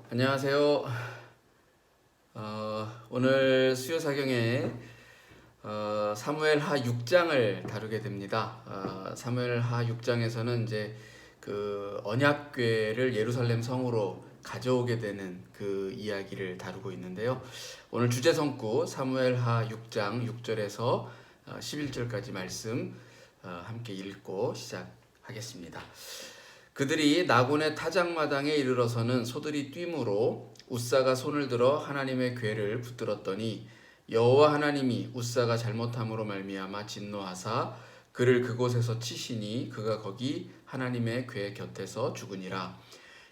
안녕하세요. 오늘 수요사경에 사무엘하 6장을 다루게 됩니다. 사무엘하 6장에서는 이제 그 언약궤를 예루살렘 성으로 가져오게 되는 그 이야기를 다루고 있는데요. 오늘 주제 성구 사무엘하 6장 6절에서 11절까지 말씀 함께 읽고 시작하겠습니다. 그들이 나곤의 타작마당에 이르러서는 소들이 뛰므로 웃사가 손을 들어 하나님의 궤를 붙들었더니 여호와 하나님이 웃사가 잘못함으로 말미암아 진노하사 그를 그곳에서 치시니 그가 거기 하나님의 궤 곁에서 죽으니라.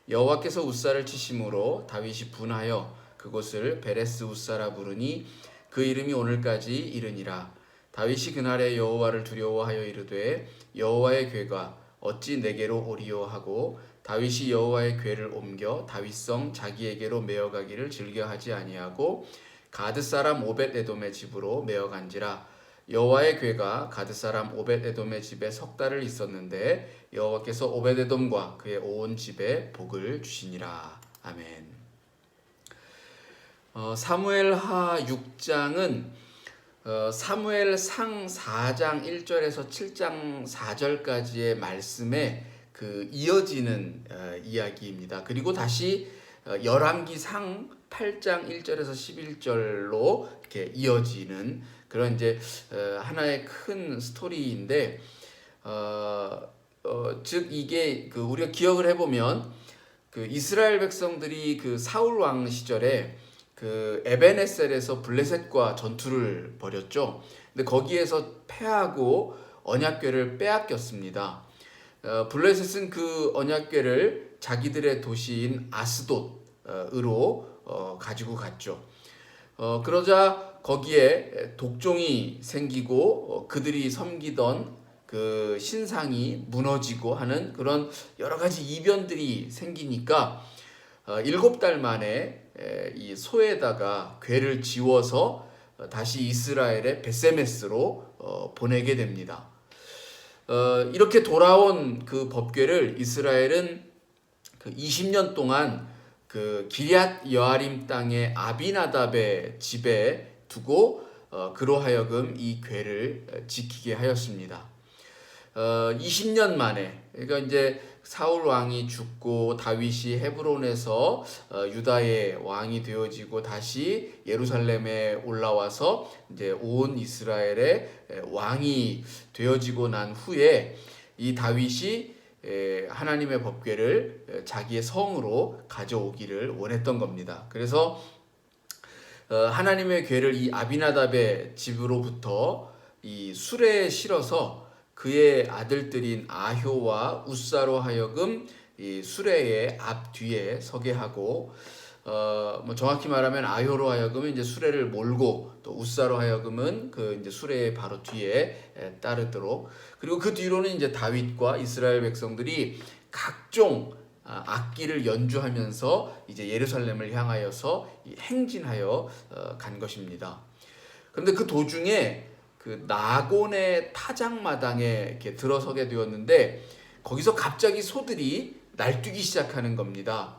여호와께서 웃사를 치심으로 다윗이 분하여 그곳을 베레스 웃사라 부르니 그 이름이 오늘까지 이르니라. 다윗이 그날에 여호와를 두려워하여 이르되 여호와의 궤가 어찌 내게로 오리요 하고 다윗이 여호와의 궤를 옮겨 다윗성 자기에게로 메어가기를 즐겨하지 아니하고 가드 사람 오벳 에돔의 집으로 메어간지라. 여호와의 궤가 가드 사람 오벳 에돔의 집에 석 달을 있었는데 여호와께서 오벳 에돔과 그의 온 집에 복을 주시니라. 아멘. 사무엘하 6장은 사무엘상 4장 1절에서 7장 4절까지의 말씀에 그 이어지는 이야기입니다. 그리고 다시 열왕기상 8장 1절에서 11절로 이렇게 이어지는 그런 이제 하나의 큰 스토리인데, 즉 이게 그 우리가 기억을 해보면 그 이스라엘 백성들이 그 사울 왕 시절에 그 에벤에셀에서 블레셋과 전투를 벌였죠. 근데 거기에서 패하고 언약궤를 빼앗겼습니다. 블레셋은 그 언약궤를 자기들의 도시인 아스돗으로 가지고 갔죠. 그러자 거기에 독종이 생기고 그들이 섬기던 그 신상이 무너지고 하는 그런 여러 가지 이변들이 생기니까 7달 만에 이 소에다가 궤를 지워서 다시 이스라엘의 베세메스로 보내게 됩니다. 이렇게 돌아온 그 법궤를 이스라엘은 그 20년 동안 그 기럇 여아림 땅의 아비나답의 집에 두고 그로 하여금 이 궤를 지키게 하였습니다. 20년 만에, 그러니까 이제 사울 왕이 죽고 다윗이 헤브론에서 유다의 왕이 되어지고 다시 예루살렘에 올라와서 이제 온 이스라엘의 왕이 되어지고 난 후에 이 다윗이 하나님의 법궤를 자기의 성으로 가져오기를 원했던 겁니다. 그래서 하나님의 궤를 이 아비나답의 집으로부터 이 수레에 실어서 그의 아들들인 아효와 웃사로 하여금 이 수레의 앞뒤에 서게 하고, 정확히 말하면 아효로 하여금은 이제 수레를 몰고 또 웃사로 하여금은 그 이제 수레의 바로 뒤에 따르도록, 그리고 그 뒤로는 이제 다윗과 이스라엘 백성들이 각종 악기를 연주하면서 이제 예루살렘을 향하여서 행진하여 간 것입니다. 그런데 그 도중에 그 나곤의 타작마당에 이렇게 들어서게 되었는데 거기서 갑자기 소들이 날뛰기 시작하는 겁니다.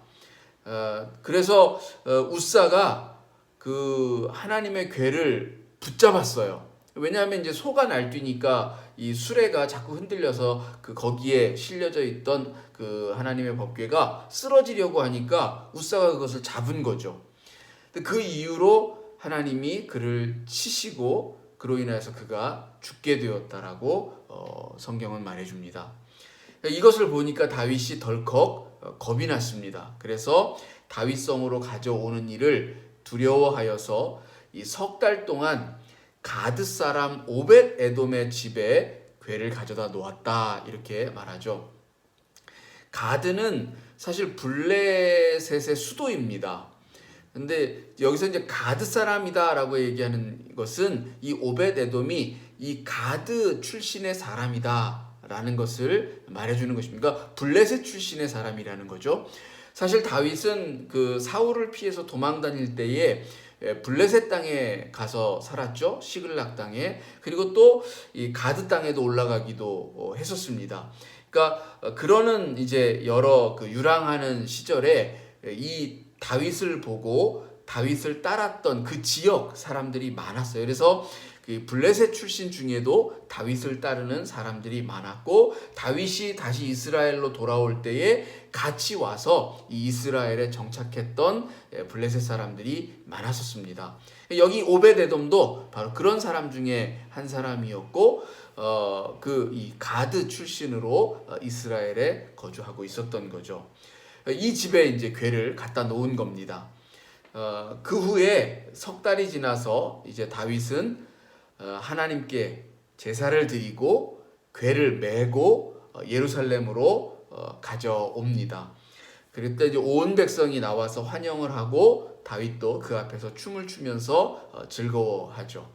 그래서 웃사가 그 하나님의 궤를 붙잡았어요. 왜냐하면 이제 소가 날뛰니까 이 수레가 자꾸 흔들려서 그 거기에 실려져 있던 그 하나님의 법궤가 쓰러지려고 하니까 웃사가 그것을 잡은 거죠. 그 이후로 하나님이 그를 치시고 그로 인해서 그가 죽게 되었다라고 성경은 말해줍니다. 이것을 보니까 다윗이 덜컥 겁이 났습니다. 그래서 다윗성으로 가져오는 일을 두려워하여서 이 석 달 동안 가드 사람 오벳 에돔의 집에 궤를 가져다 놓았다, 이렇게 말하죠. 가드는 사실 블레셋의 수도입니다. 근데 여기서 이제 가드 사람이다라고 얘기하는 것은 이 오벳 에돔이 이 가드 출신의 사람이다라는 것을 말해주는 것입니다. 그러니까 블레셋 출신의 사람이라는 거죠. 사실 다윗은 그 사울을 피해서 도망 다닐 때에 블레셋 땅에 가서 살았죠. 시글락 땅에. 그리고 또 이 가드 땅에도 올라가기도 했었습니다. 그러니까 그러는 이제 여러 그 유랑하는 시절에 이 다윗을 보고 다윗을 따랐던 그 지역 사람들이 많았어요. 그래서 그 블레셋 출신 중에도 다윗을 따르는 사람들이 많았고, 다윗이 다시 이스라엘로 돌아올 때에 같이 와서 이 이스라엘에 정착했던 블레셋 사람들이 많았었습니다. 여기 오벳에돔도 바로 그런 사람 중에 한 사람이었고, 그 이 가드 출신으로 이스라엘에 거주하고 있었던 거죠. 이 집에 이제 궤를 갖다 놓은 겁니다. 그 후에 석 달이 지나서 이제 다윗은 하나님께 제사를 드리고 궤를 메고 예루살렘으로 가져옵니다. 그때 이제 온 백성이 나와서 환영을 하고 다윗도 그 앞에서 춤을 추면서 즐거워하죠.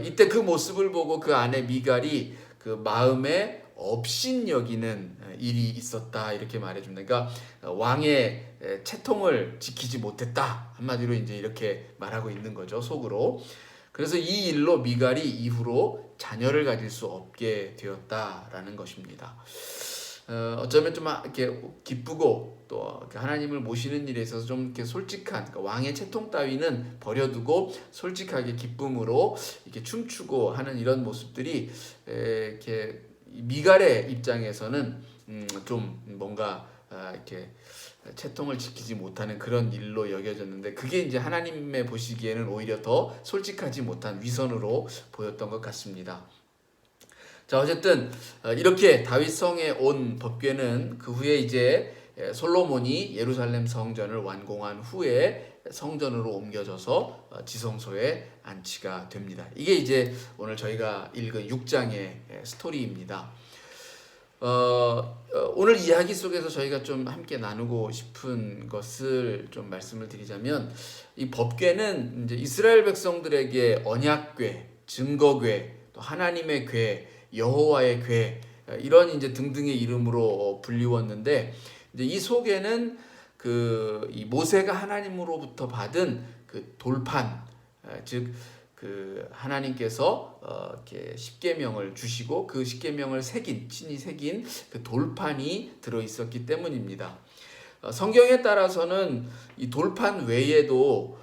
이때 그 모습을 보고 그 아내 미갈이 그 마음에 업신여기는 일이 있었다, 이렇게 말해줍니다. 그러니까 왕의 채통을 지키지 못했다, 한마디로 이제 이렇게 말하고 있는 거죠, 속으로. 그래서 이 일로 미갈이 이후로 자녀를 가질 수 없게 되었다라는 것입니다. 어쩌면 좀 이렇게 기쁘고 또 하나님을 모시는 일에 있어서 좀 이렇게 솔직한, 그러니까 왕의 채통 따위는 버려두고 솔직하게 기쁨으로 이렇게 춤추고 하는 이런 모습들이 이렇게 미갈의 입장에서는 좀 뭔가 이렇게 채통을 지키지 못하는 그런 일로 여겨졌는데, 그게 이제 하나님의 보시기에는 오히려 더 솔직하지 못한 위선으로 보였던 것 같습니다. 자, 어쨌든 이렇게 다윗 성에 온 법궤는 그 후에 이제 솔로몬이 예루살렘 성전을 완공한 후에 성전으로 옮겨져서 지성소에 안치가 됩니다. 이게 이제 오늘 저희가 읽은 6장의 스토리입니다. 오늘 이야기 속에서 저희가 좀 함께 나누고 싶은 것을 좀 말씀을 드리자면, 이 법궤는 이제 이스라엘 백성들에게 언약궤, 증거궤, 또 하나님의 궤, 여호와의 궤, 이런 이제 등등의 이름으로 불리웠는데, 이제 이 속에는 이 모세가 하나님으로부터 받은 그 돌판, 즉 그 하나님께서 이렇게 십계명을 주시고 그 십계명을 친히 새긴 그 돌판이 들어 있었기 때문입니다. 성경에 따라서는 이 돌판 외에도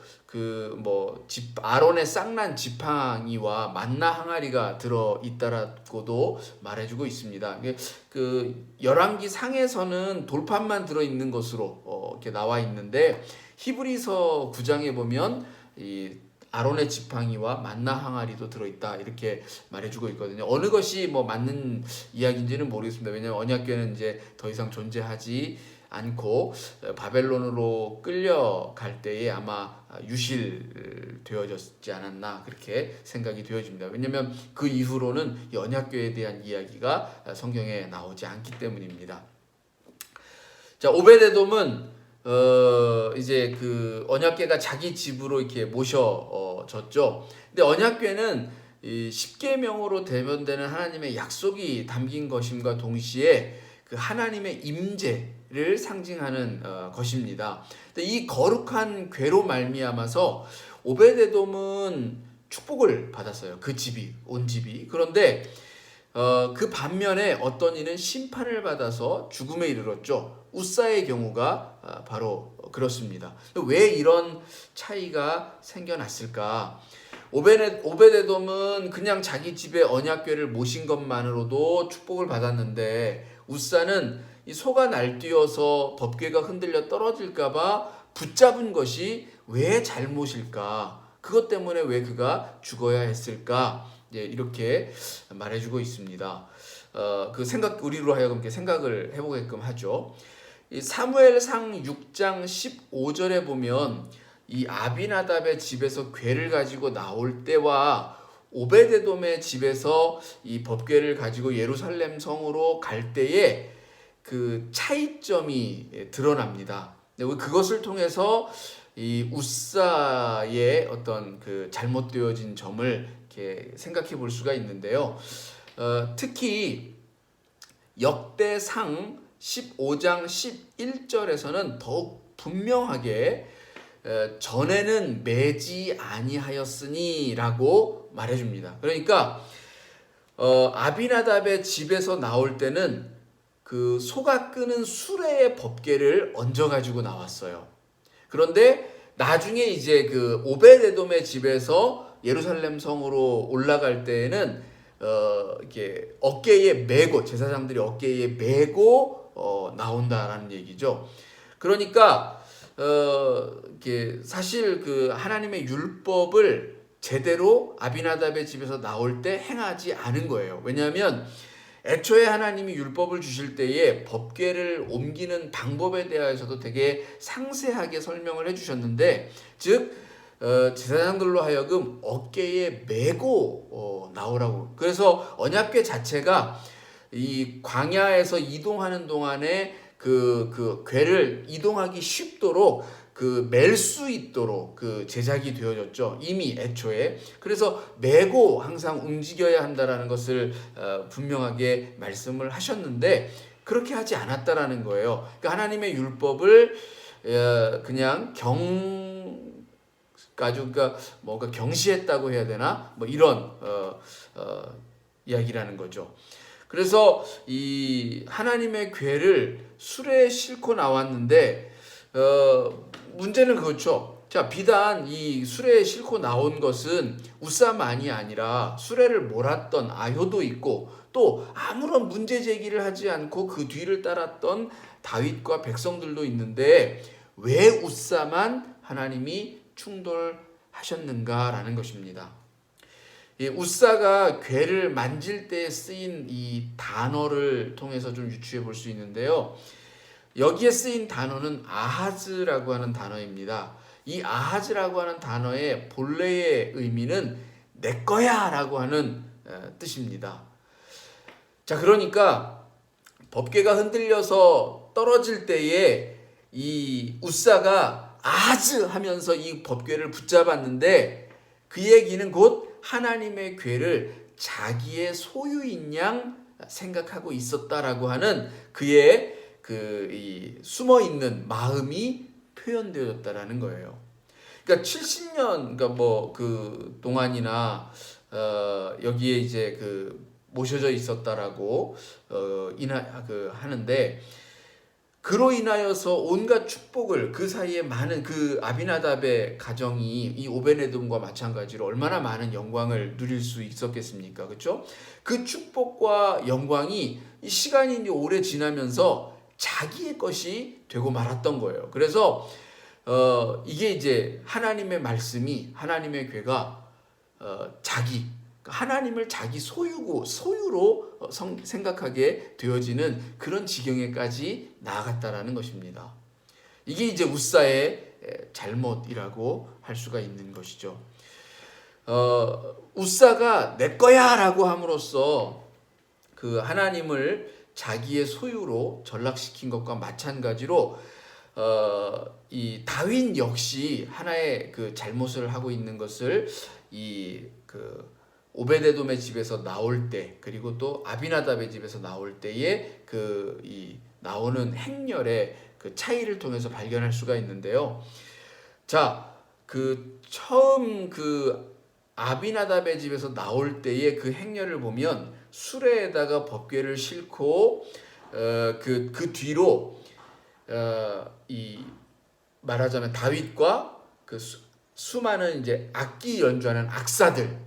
아론의 쌍난 지팡이와 만나 항아리가 들어 있다라고도 말해주고 있습니다. 그 열왕기 상에서는 돌판만 들어 있는 것으로 이렇게 나와 있는데, 히브리서 9장에 보면 이 아론의 지팡이와 만나 항아리도 들어있다, 이렇게 말해주고 있거든요. 어느 것이 맞는 이야기인지는 모르겠습니다. 왜냐하면 언약궤는 이제 더 이상 존재하지 않고 바벨론으로 끌려갈 때에 아마 유실되어졌지 않았나, 그렇게 생각이 되어집니다. 왜냐하면 그 이후로는 이 언약궤에 대한 이야기가 성경에 나오지 않기 때문입니다. 자, 오벳에돔은 이제 그 언약궤가 자기 집으로 이렇게 모셔졌죠. 근데 언약궤는 이 십계명으로 대변되는 하나님의 약속이 담긴 것임과 동시에 그 하나님의 임재를 상징하는 것입니다. 근데 이 거룩한 궤로 말미암아서 오벳에돔은 축복을 받았어요. 그 집이, 온 집이. 그런데 그 반면에 어떤 이는 심판을 받아서 죽음에 이르렀죠. 우사의 경우가 바로 그렇습니다. 왜 이런 차이가 생겨났을까? 오벳에돔은 그냥 자기 집에 언약궤를 모신 것만으로도 축복을 받았는데, 우사는 이 소가 날뛰어서 법궤가 흔들려 떨어질까봐 붙잡은 것이 왜 잘못일까? 그것 때문에 왜 그가 죽어야 했을까? 이렇게 말해주고 있습니다. 우리로 하여금 이렇게 생각을 해보게끔 하죠. 이 사무엘상 6장 15절에 보면 이 아비나답의 집에서 궤를 가지고 나올 때와 오벳에돔의 집에서 이 법궤를 가지고 예루살렘 성으로 갈 때에 그 차이점이 드러납니다. 그것을 통해서 이 우사의 어떤 그 잘못되어진 점을 이렇게 생각해 볼 수가 있는데요. 특히 역대상 15장 11절에서는 더욱 분명하게 전에는 매지 아니하였으니 라고 말해줍니다. 그러니까 아비나답의 집에서 나올 때는 그 소가 끄는 수레의 법궤를 얹어가지고 나왔어요. 그런데 나중에 이제 그 오벳에돔의 집에서 예루살렘 성으로 올라갈 때에는 이렇게 어깨에 메고, 제사장들이 어깨에 메고 나온다라는 얘기죠. 그러니까 이게 사실 그 하나님의 율법을 제대로 아비나답의 집에서 나올 때 행하지 않은 거예요. 왜냐하면 애초에 하나님이 율법을 주실 때에 법궤를 옮기는 방법에 대해서도 되게 상세하게 설명을 해주셨는데, 즉 제사장들로 하여금 어깨에 메고 나오라고. 그래서 언약궤 자체가 이 광야에서 이동하는 동안에 그 궤를 이동하기 쉽도록 그 멜 수 있도록 그 제작이 되어졌죠. 이미 애초에. 그래서 메고 항상 움직여야 한다라는 것을 분명하게 말씀을 하셨는데, 그렇게 하지 않았다라는 거예요. 그러니까 하나님의 율법을 그냥 그러니까 뭔가 경시했다고 해야 되나? 뭐 이런 이야기라는 거죠. 그래서 이 하나님의 궤를 수레에 싣고 나왔는데 문제는 그렇죠. 자, 비단 이 수레에 싣고 나온 것은 우사만이 아니라 수레를 몰았던 아효도 있고, 또 아무런 문제 제기를 하지 않고 그 뒤를 따랐던 다윗과 백성들도 있는데, 왜 우사만 하나님이 충돌하셨는가라는 것입니다. 이 우사가 궤를 만질 때 쓰인 이 단어를 통해서 좀 유추해 볼 수 있는데요. 여기에 쓰인 단어는 아하즈라고 하는 단어입니다. 이 아하즈라고 하는 단어의 본래의 의미는 내 거야 라고 하는 뜻입니다. 자, 그러니까 법궤가 흔들려서 떨어질 때에 이 우사가 아하즈 하면서 이 법궤를 붙잡았는데, 그 얘기는 곧 하나님의 궤를 자기의 소유인 양 생각하고 있었다라고 하는 그의 이 숨어 있는 마음이 표현되었다라는 거예요. 그러니까 70년, 그러니까 뭐 그 동안이나 여기에 이제 그 모셔져 있었다라고 하는데, 그로 인하여서 온갖 축복을, 그 사이에 많은 그 아비나답의 가정이 이 오베네돔과 마찬가지로 얼마나 많은 영광을 누릴 수 있었겠습니까? 그렇죠? 그 축복과 영광이 이 시간이 이제 오래 지나면서 자기의 것이 되고 말았던 거예요. 그래서 이게 이제 하나님의 말씀이, 하나님의 궤가 하나님을 자기 소유로 생각하게 되어지는 그런 지경에까지 나아갔다라는 것입니다. 이게 이제 우사의 잘못이라고 할 수가 있는 것이죠. 우사가 내 거야라고 함으로써 그 하나님을 자기의 소유로 전락시킨 것과 마찬가지로 이 다윗 역시 하나의 그 잘못을 하고 있는 것을 그 오베데돔의 집에서 나올 때, 그리고 또 아비나답의 집에서 나올 때에 이 나오는 행렬의 그 차이를 통해서 발견할 수가 있는데요. 자, 그 처음 그 아비나답의 집에서 나올 때의 그 행렬을 보면 수레에다가 법궤를 싣고 그 뒤로 이 말하자면 다윗과 그 수많은 이제 악기 연주하는 악사들,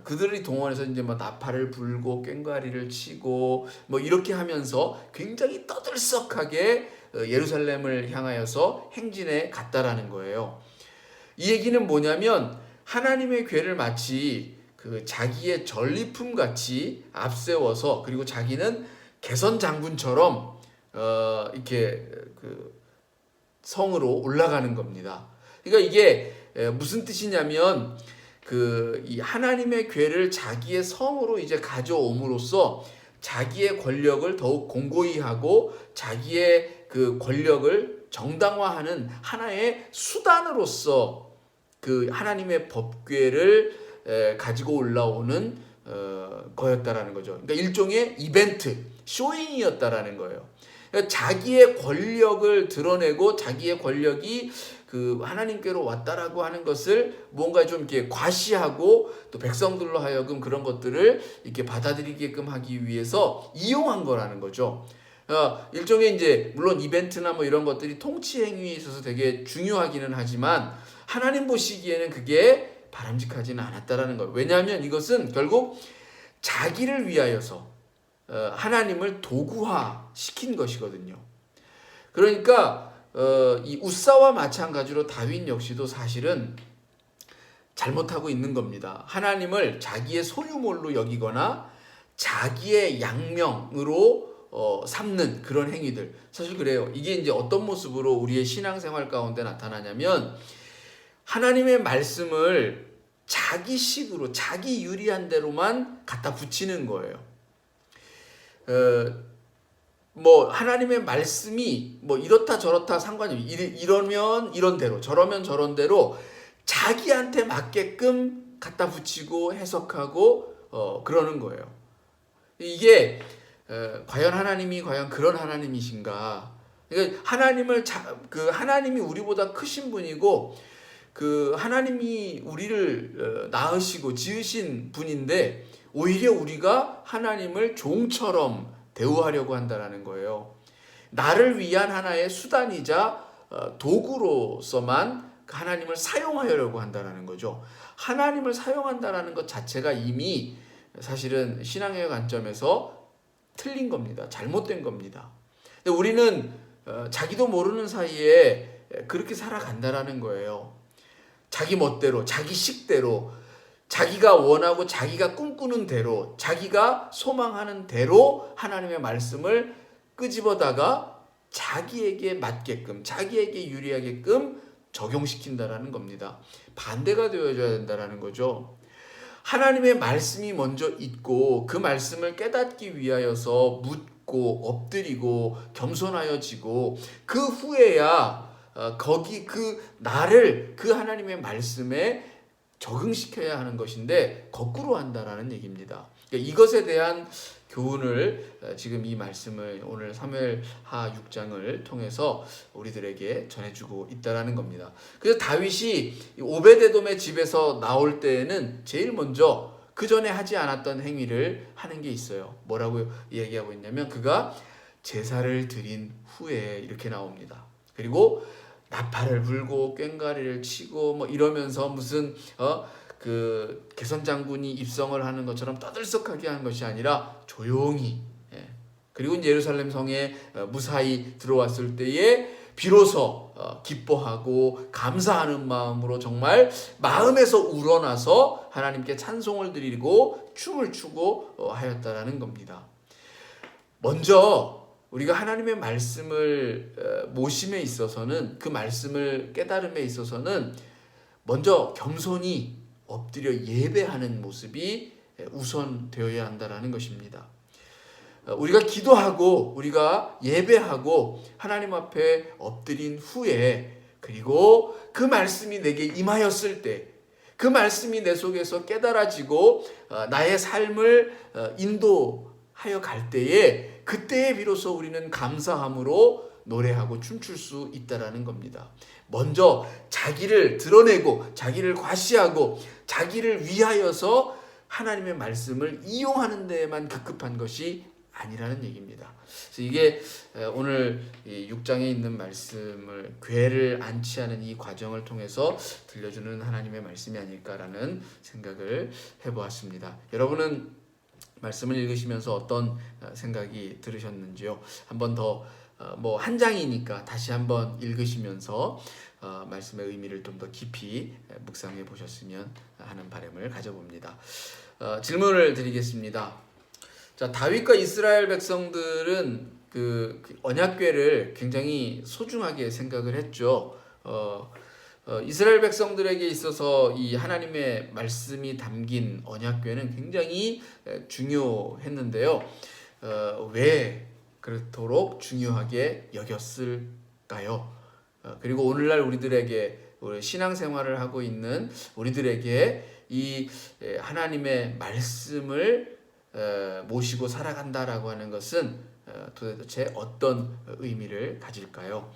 그들이 동원해서 이제 뭐 나팔을 불고 꽹과리를 치고 뭐 이렇게 하면서 굉장히 떠들썩하게 예루살렘을 향하여서 행진해 갔다라는 거예요. 이 얘기는 뭐냐면 하나님의 궤를 마치 그 자기의 전리품 같이 앞세워서, 그리고 자기는 개선 장군처럼 이렇게 그 성으로 올라가는 겁니다. 그러니까 이게 무슨 뜻이냐면 이 하나님의 궤를 자기의 성으로 이제 가져옴으로써 자기의 권력을 더욱 공고히 하고 자기의 그 권력을 정당화하는 하나의 수단으로서 그 하나님의 법궤를 가지고 올라오는 거였다라는 거죠. 그러니까 일종의 이벤트, 쇼잉이었다라는 거예요. 그러니까 자기의 권력을 드러내고 자기의 권력이 그 하나님께로 왔다라고 하는 것을 뭔가 좀 이렇게 과시하고, 또 백성들로 하여금 그런 것들을 이렇게 받아들이게끔 하기 위해서 이용한 거라는 거죠. 일종의 이제 물론 이벤트나 뭐 이런 것들이 통치 행위에 있어서 되게 중요하기는 하지만 하나님 보시기에는 그게 바람직하지는 않았다라는 거예요. 왜냐하면 이것은 결국 자기를 위하여서 하나님을 도구화 시킨 것이거든요. 그러니까 이 웃사와 마찬가지로 다윗 역시도 사실은 잘못하고 있는 겁니다. 하나님을 자기의 소유물로 여기거나 자기의 양명으로 삼는 그런 행위들. 사실 그래요. 이게 이제 어떤 모습으로 우리의 신앙생활 가운데 나타나냐면 하나님의 말씀을 자기식으로 자기 유리한 대로만 갖다 붙이는 거예요. 뭐 하나님의 말씀이 뭐 이렇다 저렇다 상관이 이러면 이런 대로 저러면 저런 대로 자기한테 맞게끔 갖다 붙이고 해석하고 그러는 거예요. 이게 과연 하나님이 과연 그런 하나님이신가? 그러니까 하나님이 우리보다 크신 분이고 그 하나님이 우리를 낳으시고 지으신 분인데 오히려 우리가 하나님을 종처럼 대우하려고 한다라는 거예요. 나를 위한 하나의 수단이자 도구로서만 하나님을 사용하려고 한다라는 거죠. 하나님을 사용한다라는 것 자체가 이미 사실은 신앙의 관점에서 틀린 겁니다. 잘못된 겁니다. 근데 우리는 자기도 모르는 사이에 그렇게 살아간다라는 거예요. 자기 멋대로, 자기 식대로, 자기가 원하고 자기가 꿈꾸는 대로, 자기가 소망하는 대로 하나님의 말씀을 끄집어다가 자기에게 맞게끔, 자기에게 유리하게끔 적용시킨다라는 겁니다. 반대가 되어줘야 된다는 거죠. 하나님의 말씀이 먼저 있고 그 말씀을 깨닫기 위하여서 묻고 엎드리고 겸손하여지고 그 후에야 거기 그 나를 그 하나님의 말씀에 적응시켜야 하는 것인데 거꾸로 한다라는 얘기입니다. 그러니까 이것에 대한 교훈을 지금 이 말씀을 오늘 사무엘하 6장을 통해서 우리들에게 전해주고 있다라는 겁니다. 그래서 다윗이 오베데돔의 집에서 나올 때에는 제일 먼저 그 전에 하지 않았던 행위를 하는 게 있어요. 뭐라고 얘기하고 있냐면 그가 제사를 드린 후에 이렇게 나옵니다. 그리고 나팔을 불고 꽹과리를 치고 뭐 이러면서 무슨 그 개선 장군이 입성을 하는 것처럼 떠들썩하게 하는 것이 아니라 조용히 그리고 이제 예루살렘 성에 무사히 들어왔을 때에 비로소 기뻐하고 감사하는 마음으로 정말 마음에서 우러나서 하나님께 찬송을 드리고 춤을 추고 하였다라는 겁니다. 먼저 우리가 하나님의 말씀을 모심에 있어서는 그 말씀을 깨달음에 있어서는 먼저 겸손히 엎드려 예배하는 모습이 우선되어야 한다라는 것입니다. 우리가 기도하고 우리가 예배하고 하나님 앞에 엎드린 후에 그리고 그 말씀이 내게 임하였을 때 그 말씀이 내 속에서 깨달아지고 나의 삶을 인도하여 갈 때에 그때에 비로소 우리는 감사함으로 노래하고 춤출 수 있다라는 겁니다. 먼저 자기를 드러내고 자기를 과시하고 자기를 위하여서 하나님의 말씀을 이용하는 데에만 급급한 것이 아니라는 얘기입니다. 그래서 이게 오늘 6장에 있는 말씀을 궤를 안치하는 이 과정을 통해서 들려주는 하나님의 말씀이 아닐까라는 생각을 해보았습니다. 여러분은 말씀을 읽으시면서 어떤 생각이 들으셨는지요? 한번 더 뭐 한 장이니까 다시 한번 읽으시면서 말씀의 의미를 좀 더 깊이 묵상해 보셨으면 하는 바람을 가져봅니다. 질문을 드리겠습니다. 자, 다윗과 이스라엘 백성들은 그 언약궤를 굉장히 소중하게 생각을 했죠. 이스라엘 백성들에게 있어서 이 하나님의 말씀이 담긴 언약궤는 굉장히 중요했는데요. 왜 그렇도록 중요하게 여겼을까요? 그리고 오늘날 우리들에게 신앙생활을 하고 있는 우리들에게 이 하나님의 말씀을 모시고 살아간다라고 하는 것은 도대체 어떤 의미를 가질까요?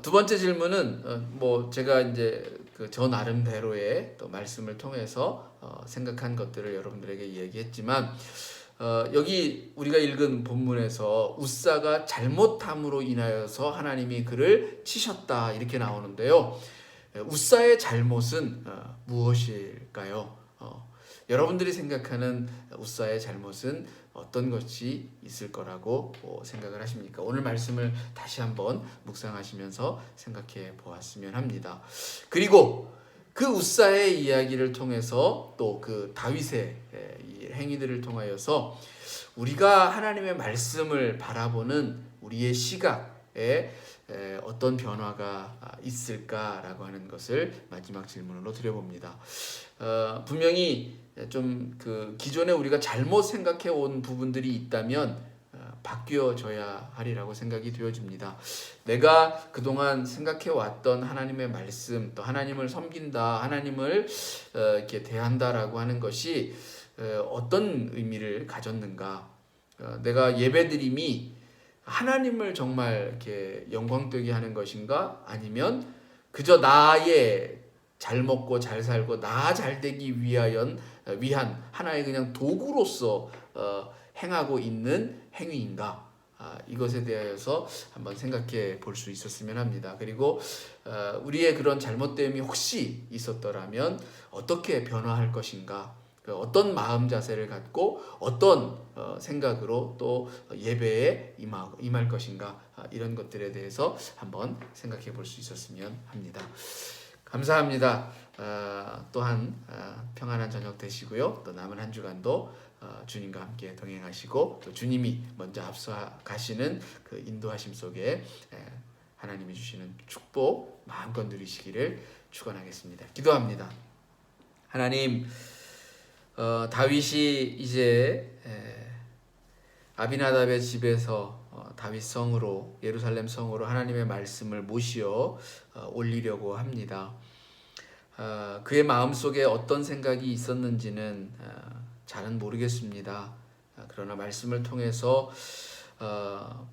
두 번째 질문은 뭐 제가 이제 저 나름대로의 또 말씀을 통해서 생각한 것들을 여러분들에게 이야기했지만 여기 우리가 읽은 본문에서 웃사가 잘못함으로 인하여서 하나님이 그를 치셨다 이렇게 나오는데요. 웃사의 잘못은 무엇일까요? 여러분들이 생각하는 웃사의 잘못은 어떤 것이 있을 거라고 생각을 하십니까? 오늘 말씀을 다시 한번 묵상하시면서 생각해 보았으면 합니다. 그리고 그 웃사의 이야기를 통해서 또 그 다윗의 이 행위들을 통하여서 우리가 하나님의 말씀을 바라보는 우리의 시각에 어떤 변화가 있을까라고 하는 것을 마지막 질문으로 드려봅니다. 분명히 좀 그 기존에 우리가 잘못 생각해 온 부분들이 있다면 바뀌어져야 하리라고 생각이 되어집니다. 내가 그동안 생각해 왔던 하나님의 말씀, 또 하나님을 섬긴다, 하나님을 이렇게 대한다라고 하는 것이 어떤 의미를 가졌는가? 내가 예배드림이 하나님을 정말 이렇게 영광되게 하는 것인가? 아니면 그저 나의 잘 먹고 잘 살고 나 잘 되기 위한 하나의 그냥 도구로서 행하고 있는 행위인가? 이것에 대하여서 한번 생각해 볼 수 있었으면 합니다. 그리고 우리의 그런 잘못됨이 혹시 있었더라면 어떻게 변화할 것인가? 어떤 마음 자세를 갖고 어떤 생각으로 또 예배에 임할 것인가? 이런 것들에 대해서 한번 생각해 볼 수 있었으면 합니다. 감사합니다. 또한 평안한 저녁 되시고요. 또 남은 한 주간도 주님과 함께 동행하시고 또 주님이 먼저 앞서 가시는 그 인도하심 속에 하나님이 주시는 축복 마음껏 누리시기를 축원하겠습니다. 기도합니다. 하나님, 다윗이 이제 아비나답의 집에서 다윗 성으로 예루살렘 성으로 하나님의 말씀을 모시어 올리려고 합니다. 그의 마음속에 어떤 생각이 있었는지는 잘은 모르겠습니다. 그러나 말씀을 통해서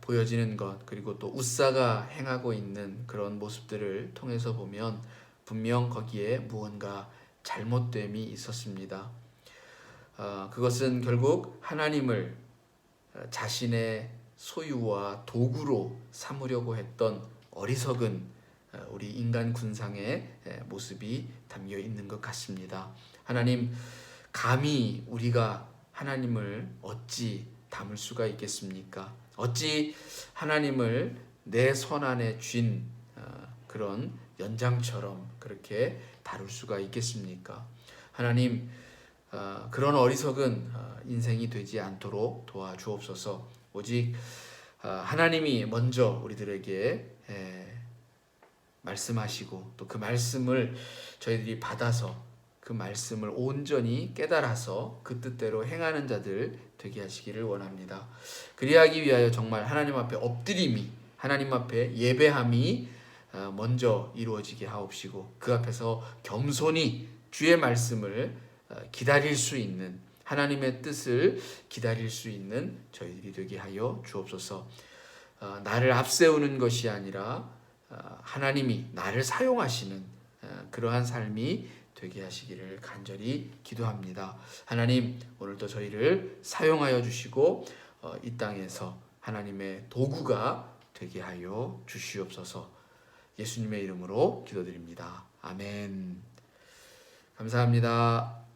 보여지는 것, 그리고 또 웃사가 행하고 있는 그런 모습들을 통해서 보면 분명 거기에 무언가 잘못됨이 있었습니다. 그것은 결국 하나님을 자신의 소유와 도구로 삼으려고 했던 어리석은 우리 인간 군상의 모습이 담겨 있는 것 같습니다. 하나님, 감히 우리가 하나님을 어찌 담을 수가 있겠습니까? 어찌 하나님을 내 손 안에 쥔 그런 연장처럼 그렇게 다룰 수가 있겠습니까? 하나님, 그런 어리석은 인생이 되지 않도록 도와주옵소서. 오직 하나님이 먼저 우리들에게 말씀하시고 또 그 말씀을 저희들이 받아서 그 말씀을 온전히 깨달아서 그 뜻대로 행하는 자들 되게 하시기를 원합니다. 그리하기 위하여 정말 하나님 앞에 엎드림이, 하나님 앞에 예배함이 먼저 이루어지게 하옵시고 그 앞에서 겸손히 주의 말씀을 기다릴 수 있는, 하나님의 뜻을 기다릴 수 있는 저희들이 되게 하여 주옵소서. 나를 앞세우는 것이 아니라 하나님이 나를 사용하시는 그러한 삶이 되게 하시기를 간절히 기도합니다. 하나님, 오늘도 저희를 사용하여 주시고 이 땅에서 하나님의 도구가 되게 하여 주시옵소서. 예수님의 이름으로 기도드립니다. 아멘. 감사합니다.